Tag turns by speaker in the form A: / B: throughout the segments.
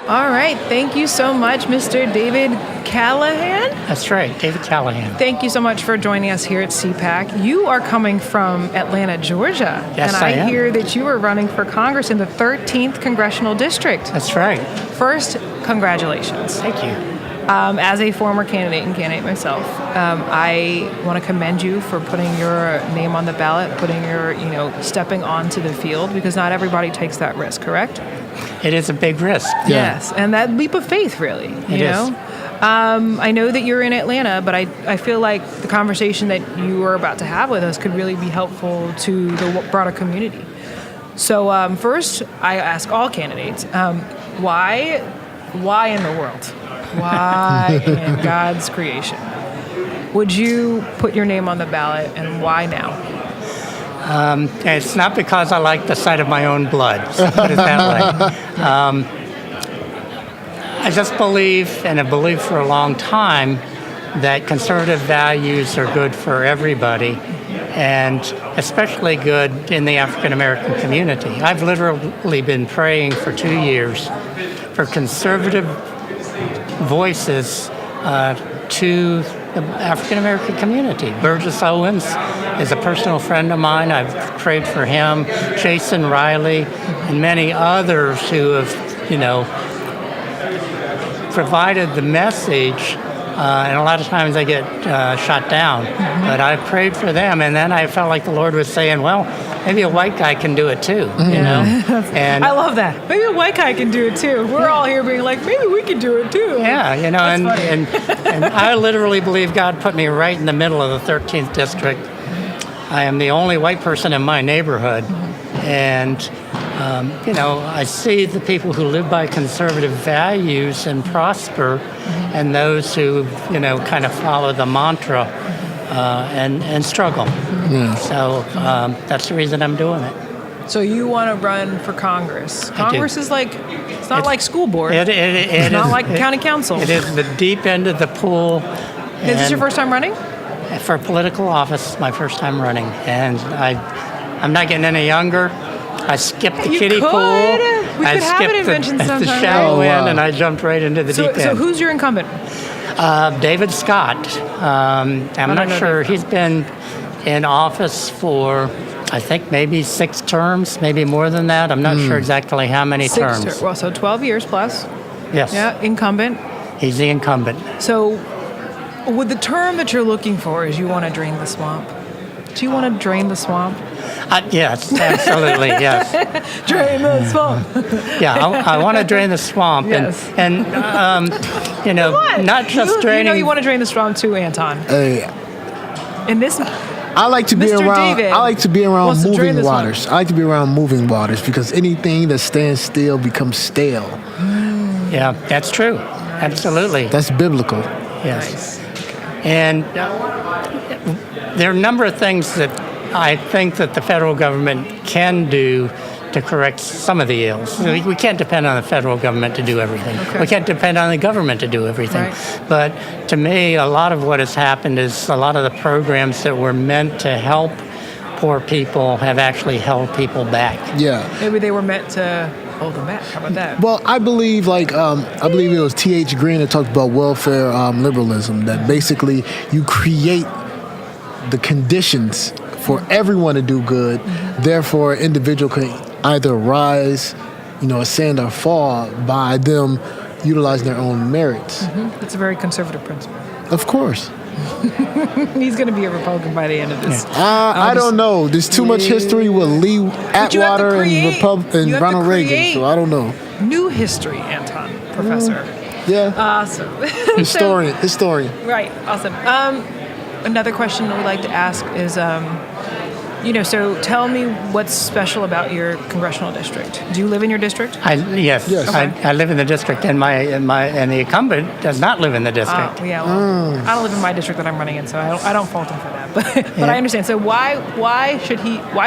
A: All right. Thank you so much, Mr. David Callahan.
B: That's right, David Callahan.
A: Thank you so much for joining us here at CPAC. You are coming from Atlanta, Georgia.
B: Yes,
A: and
B: I am.
A: hear that you are running for Congress in the 13th Congressional District.
B: That's right.
A: First, congratulations.
B: Thank you.
A: As a former candidate myself, I want to commend you for putting your name on the ballot, putting your, stepping onto the field, because not everybody takes that risk, correct?
B: It is a big risk.
A: Yes, and that leap of faith, really.
B: It is.
A: I know that you're in Atlanta, but I feel like the conversation that you are about to have with us could really be helpful to the broader community. So first, I ask all candidates, why in the world? Why in God's creation would you put your name on the ballot, and why now?
B: It's not because I like the sight of my own blood, so put it that way. I just believe, and have believed for a long time, that conservative values are good for everybody, and especially good in the African American community. I've literally been praying for 2 years for conservative voices to the African American community. Burgess Owens is a personal friend of mine. I've prayed for him, Jason Riley, and many others who have, provided the message. And a lot of times they get shot down. But I prayed for them, and then I felt like the Lord was saying, well, maybe a white guy can do it too, And
A: I love that. Maybe a white guy can do it too. We're all here being like, maybe we can do it too.
B: Yeah,
A: That's funny.
B: and I literally believe God put me right in the middle of the 13th district. I am the only white person in my neighborhood, and I see the people who live by conservative values and prosper, and those who, kind of follow the mantra and struggle. So that's the reason I'm doing it.
A: So you want to run for Congress? Congress is like, it's not like school board. It's not like county council.
B: It is the deep end of the pool.
A: Is this your first time running?
B: For political office, my first time running, and I'm not getting any younger. I skipped the kiddie pool.
A: We
B: I
A: could have an invention
B: the
A: sometime.
B: shallow end, and I jumped right into the deep end.
A: So who's your incumbent?
B: David Scott. I'm not sure. He's been in office for, I think, maybe 6 terms, maybe more than that. I'm not sure exactly how many terms.
A: Well, so 12 years plus.
B: Yes.
A: Yeah, incumbent.
B: He's the incumbent.
A: So with the term that you're looking for is you want to drain the swamp. Do you want to drain the swamp?
B: Yes, absolutely, yes.
A: Drain the swamp.
B: Yeah, I want to drain the swamp.
A: Yes.
B: And not just draining.
A: You want to drain the swamp too, Anton.
C: Hey,
A: In this,
C: I like to be
A: Mr.
C: around.
A: David
C: I like to be around
A: wants to drain
C: moving
A: the swamp.
C: waters. I like to be around moving waters because anything that stands still becomes stale.
B: Yeah, that's true. Absolutely.
C: That's biblical.
B: Yes. And there are a number of things that I think that the federal government can do to correct some of the ills. We can't depend on the federal government to do everything.
A: Okay.
B: We can't depend on the government to do everything.
A: Right.
B: But to me, a lot of what has happened is a lot of the programs that were meant to help poor people have actually held people back.
C: Yeah.
A: maybe they were meant to hold them back. How about that?
C: Well, I believe I believe it was T.H. Green that talked about welfare liberalism. That basically you create the conditions for everyone to do good. Therefore, an individual can either rise, ascend or fall by them utilizing their own merits.
A: It's a very conservative principle.
C: Of course.
A: He's going to be a Republican by the end of this.
C: I don't know. There's too much history with Lee Atwater and Ronald Reagan, so I don't know.
A: New history, Anton, professor.
C: Yeah.
A: Awesome.
C: Historian.
A: Right. Awesome. Another question that we like to ask is, so tell me what's special about your congressional district. Do you live in your district?
B: Yes.
A: Okay.
B: I live in the district, and the incumbent does not live in the district.
A: Yeah. Well, I don't live in my district that I'm running in, so I don't fault him for that. But I understand. So why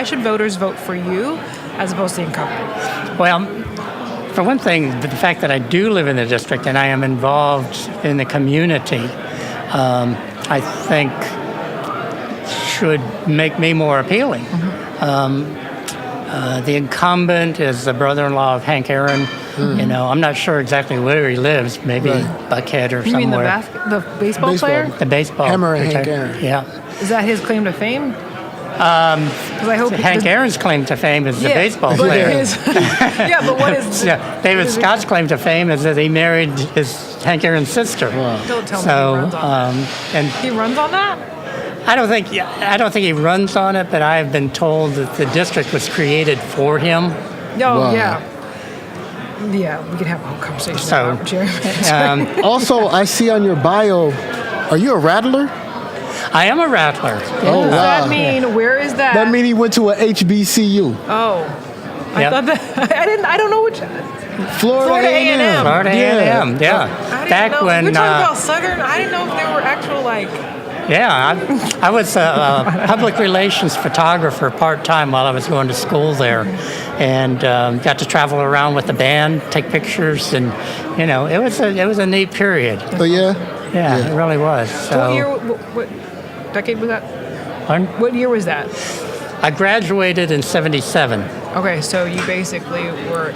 A: should voters vote for you as opposed to the incumbent?
B: Well, for one thing, the fact that I do live in the district and I am involved in the community, I think should make me more appealing. The incumbent is the brother-in-law of Hank Aaron. You know, I'm not sure exactly where he lives. Maybe Buckhead or
A: You mean
B: somewhere.
A: the baseball player?
B: The baseball.
C: Hammer and Hank
B: retired-
C: Aaron.
B: Yeah.
A: Is that his claim to fame? Because I hope
B: Hank Aaron's claim to fame is the
A: Yeah,
B: baseball
A: but
B: player.
A: yeah, but what is?
B: Yeah, David Scott's claim to fame is that he married Hank Aaron's sister.
A: Don't tell me
B: So,
A: he runs on that.
B: and
A: He runs on that?
B: I don't think he runs on it, but I've been told that the district was created for him.
A: Oh,
C: Wow.
A: yeah. Yeah, we could have a whole conversation
B: So,
A: about Jeremy.
C: Also, I see on your bio, are you a rattler?
B: I am a rattler.
C: Oh,
A: What does
C: wow.
A: that mean? Where is that?
C: That means he went to a HBCU.
A: Oh. I
B: Yep.
A: thought that I don't know which
C: Florida A&M.
B: Florida A&M, yeah.
A: I didn't
B: Back
A: know.
B: when,
A: We're talking about Southern. I didn't know if they were actual like
B: I was a public relations photographer part-time while I was going to school there, and got to travel around with the band, take pictures, and you know, it was a neat period.
C: Oh, yeah?
B: Yeah, it really was. So,
A: what year what decade was that?
B: Pardon?
A: What year was that?
B: I graduated in '77,
A: Okay, so you basically were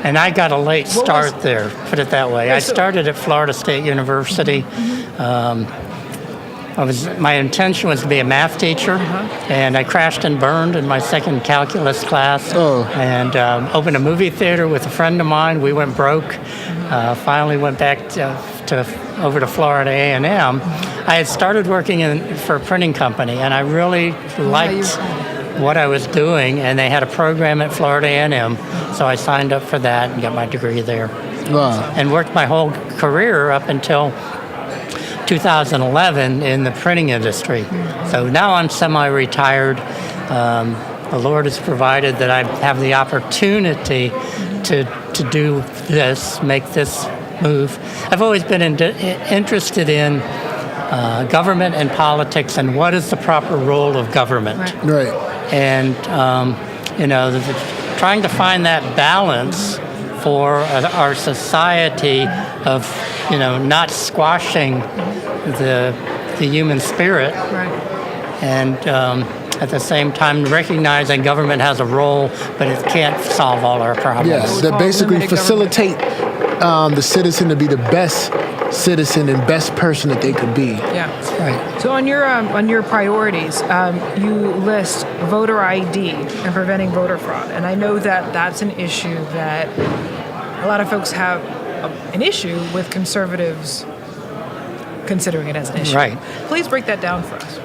B: and I got a late
A: What
B: start
A: was-
B: there. Put it that way.
A: Yeah,
B: I
A: so-
B: started at Florida State University. My intention was to be a math teacher, and I crashed and burned in my second calculus class.
C: Oh.
B: And opened a movie theater with a friend of mine. We went broke. Finally went back over to Florida A&M. I had started working for a printing company, and I really liked what I was doing. And they had a program at Florida A&M, so I signed up for that and got my degree there.
C: Wow.
B: And worked my whole career up until 2011 in the printing industry. So now I'm semi-retired. The Lord has provided that I have the opportunity to do this, make this move. I've always been interested in government and politics and what is the proper role of government.
A: Right.
C: Right.
B: And, you know, trying to find that balance for our society of, you know, not squashing the human spirit,
A: right.
B: and at the same time recognizing government has a role, but it can't solve all our problems.
C: Yes, that
A: called
C: basically
A: limited
C: facilitate the citizen to be the best citizen and best person that they could be.
A: Yeah.
B: Right.
A: So on your priorities, you list voter ID and preventing voter fraud, and I know that that's an issue that a lot of folks have an issue with conservatives considering it as an issue.
B: Right.
A: Please break that down for us.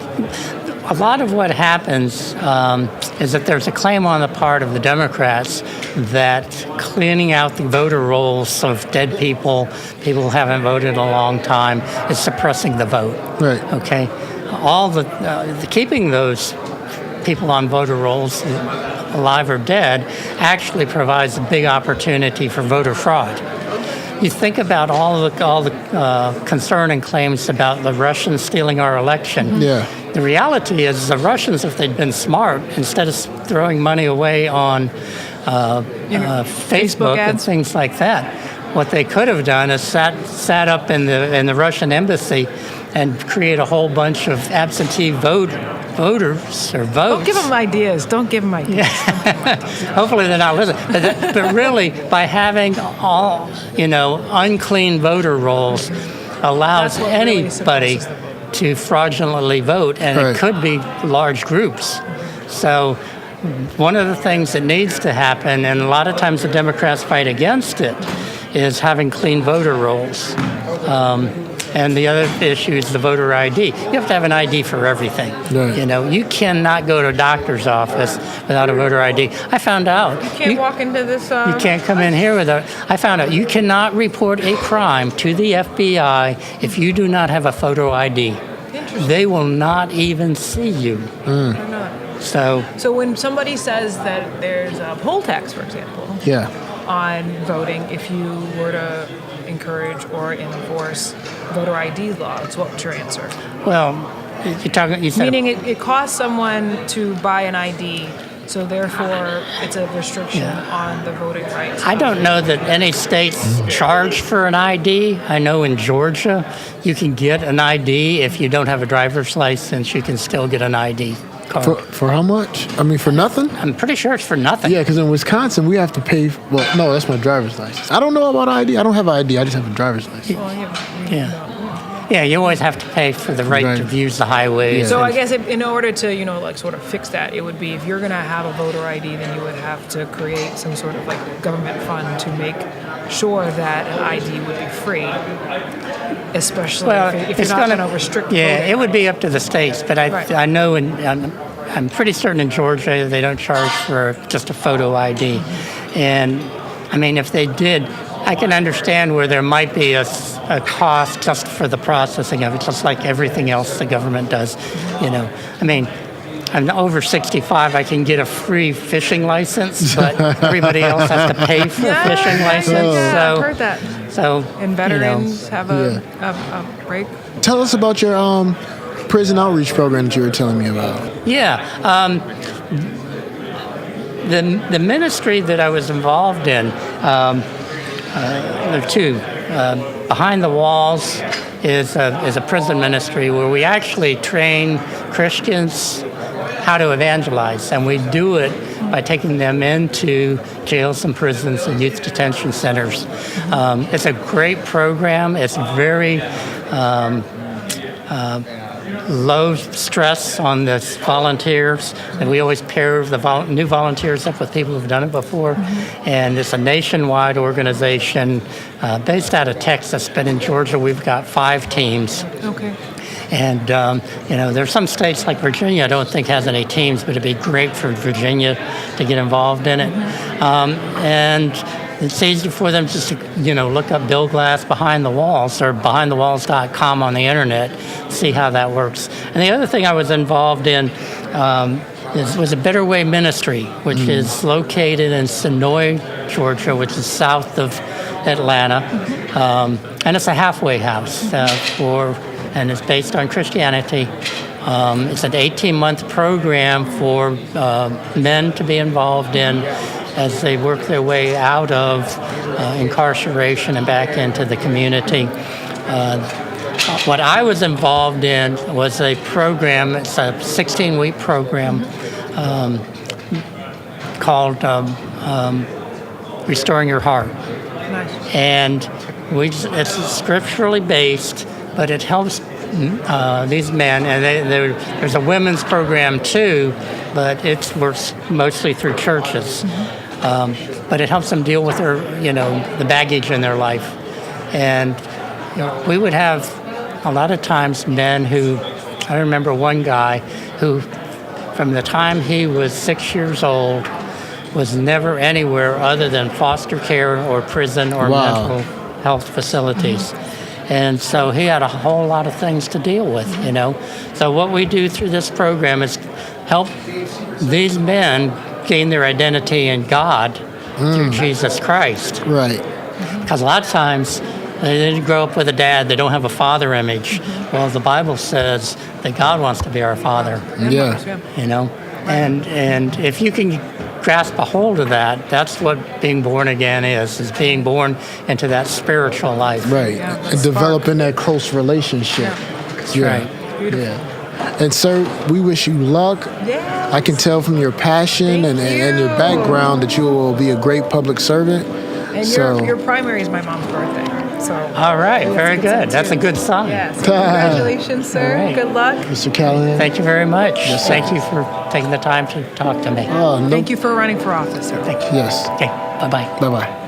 B: A lot of what happens is that there's a claim on the part of the Democrats that cleaning out the voter rolls of dead people who haven't voted in a long time, is suppressing the vote.
C: Right.
B: Okay, all the keeping those people on voter rolls, alive or dead, actually provides a big opportunity for voter fraud. You think about all the concern and claims about the Russians stealing our election.
C: Yeah.
B: The reality is the Russians, if they'd been smart, instead of throwing money away on Facebook and
A: ads?
B: things like that, what they could have done is sat up in the Russian embassy and create a whole bunch of absentee voters or votes.
A: Don't give them ideas. Don't give them ideas.
B: Hopefully they're not listening. But really, by having all, unclean voter rolls allows
A: That's what really
B: anybody
A: suppresses them.
B: to fraudulently vote, and
C: Right.
B: it could be large groups. So one of the things that needs to happen, and a lot of times the Democrats fight against it, is having clean voter rolls. And the other issue is the voter ID. You have to have an ID for everything.
C: Right.
B: You cannot go to a doctor's office without a voter ID. I found out.
A: You can't walk into this.
B: You can't come in here without. I found out you cannot report a crime to the FBI if you do not have a photo ID.
A: Interesting.
B: They will not even see you.
A: Or not.
B: So
A: So when somebody says that there's a poll tax, for example,
C: Yeah.
A: on voting, if you were to encourage or enforce voter ID laws, what's your answer?
B: well, you said
A: Meaning it costs someone to buy an ID, so therefore it's a restriction on the voting rights.
B: I don't know that any states charge for an ID. I know in Georgia you can get an ID if you don't have a driver's license. You can still get an ID. card.
C: For how much? I mean, for nothing?
B: I'm pretty sure it's for nothing.
C: Yeah, because in Wisconsin, we have to pay. Well, no, that's my driver's license. I don't know about ID. I don't have ID. I just have a driver's license.
A: Well,
B: Yeah. Yeah, you always have to pay for the right to use the highways.
C: Yeah.
A: So
B: and-
A: I guess in order to, like sort of fix that, it would be if you're going to have a voter ID, then you would have to create some sort of like government fund to make sure that an ID would be free, especially if you're not going to restrict
B: Yeah,
A: voting.
B: it would be up to the states, but
A: Right.
B: I know I'm pretty certain in Georgia they don't charge for just a photo ID. And I mean, if they did, I can understand where there might be a cost just for the processing of it, just like everything else the government does. I mean, I'm over 65. I can get a free fishing license, but everybody else has to pay for a fishing license.
A: Yeah,
B: So,
A: I've heard that.
B: so
A: And veterans have a break.
C: Tell us about your prison outreach program that you were telling me about.
B: Yeah. The ministry that I was involved in, there are two. Behind the Walls is a prison ministry where we actually train Christians how to evangelize, and we do it by taking them into jails and prisons and youth detention centers. It's a great program. It's very low stress on the volunteers, and we always pair the new volunteers up with people who've done it before. And it's a nationwide organization based out of Texas, but in Georgia we've got 5 teams.
A: Okay.
B: And there's some states like Virginia I don't think has any teams, but it'd be great for Virginia to get involved in it. And it's easy for them just to, look up Bill Glass Behind the Walls or behindthewalls.com on the internet, see how that works. And the other thing I was involved in was a Better Way Ministry, which is located in Sonoy, Georgia, which is south of Atlanta. And it's a halfway house and it's based on Christianity. It's an 18-month program for men to be involved in as they work their way out of incarceration and back into the community. What I was involved in was a program, it's a 16-week program called Restoring Your Heart.
A: Nice.
B: And it's scripturally based, but it helps these men, and there's a women's program too, but it works mostly through churches. But it helps them deal with their, the baggage in their life. And we would have a lot of times men who, I remember one guy who, from the time he was 6 years old, was never anywhere other than foster care or prison or mental health facilities. And so he had a whole lot of things to deal with, So what we do through this program is help these men gain their identity in God through Jesus Christ.
C: Right.
B: Because a lot of times they didn't grow up with a dad, they don't have a father image. Well, the Bible says that God wants to be our father,
C: Yeah.
B: And if you can grasp a hold of that, that's what being born again is being born into that spiritual life.
C: Right.
A: Yeah, that
C: And developing that close relationship.
B: That's right.
A: Beautiful.
C: Yeah. And sir, we wish you luck.
A: Yeah.
C: I can tell from your passion and your background that you will be a great public servant.
A: And your primary is my mom's birthday. So
B: All right,
A: that's
B: very
A: a
B: good.
A: sign,
B: That's a
A: too.
B: good sign.
A: Yes. Congratulations, sir.
B: All right.
A: Good luck.
C: Mr. Callahan.
B: Thank you very much.
C: Yes, sir.
B: Thank you for taking the time to talk to me.
C: No,
A: Thank you for running for office, sir.
B: Thank you.
C: Yes.
B: Okay, bye-bye.
C: Bye-bye.